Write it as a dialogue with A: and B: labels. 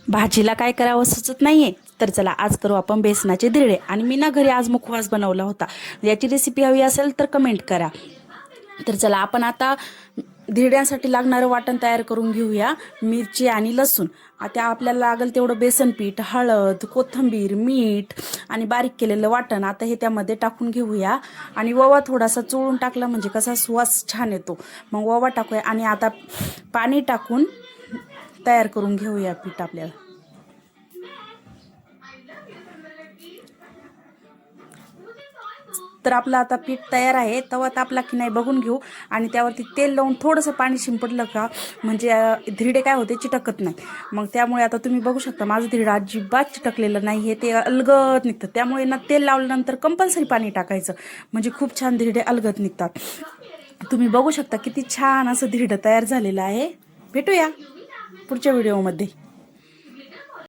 A: भाजीला काय करावं सुचत नाहीये, तर चला आज करू आपण बेसनाचे धिरडे. आणि मी ना घरी आज मुखवास बनवला होता. याची रेसिपी हवी असेल तर कमेंट करा. तर चला आपण आता धिरड्यांसाठी लागणारं वाटण तयार करून घेऊया. मिरची आणि लसूण, आता आपल्याला लागेल तेवढं बेसन पीठ, हळद, कोथिंबीर, मीठ आणि बारीक केलेलं वाटण आता हे त्यामध्ये टाकून घेऊया. आणि ओवा थोडासा चोळून टाकला म्हणजे कसा सुवास छान येतो. मग ओवा टाकूया आणि आता पाणी टाकून तयार करून घेऊया पीठ आपल्याला. तर आपलं आता पीठ तयार आहे. तवा तापला की नाही बघून घेऊ आणि त्यावरती तेल लावून थोडंसं पाणी शिंपडलं का म्हणजे धिरडे काय होते चिटकत नाही. मग त्यामुळे आता तुम्ही बघू शकता माझं धिरडं अजिबात चिटकलेलं नाही आहे, ते अलगद निघतं. त्यामुळे ना तेल लावल्यानंतर कंपल्सरी पाणी टाकायचं म्हणजे खूप छान धिरडे अलगद निघतात. तुम्ही बघू शकता किती छान असं धिरडं तयार झालेलं आहे. भेटूया पुढच्या व्हिडिओमध्ये.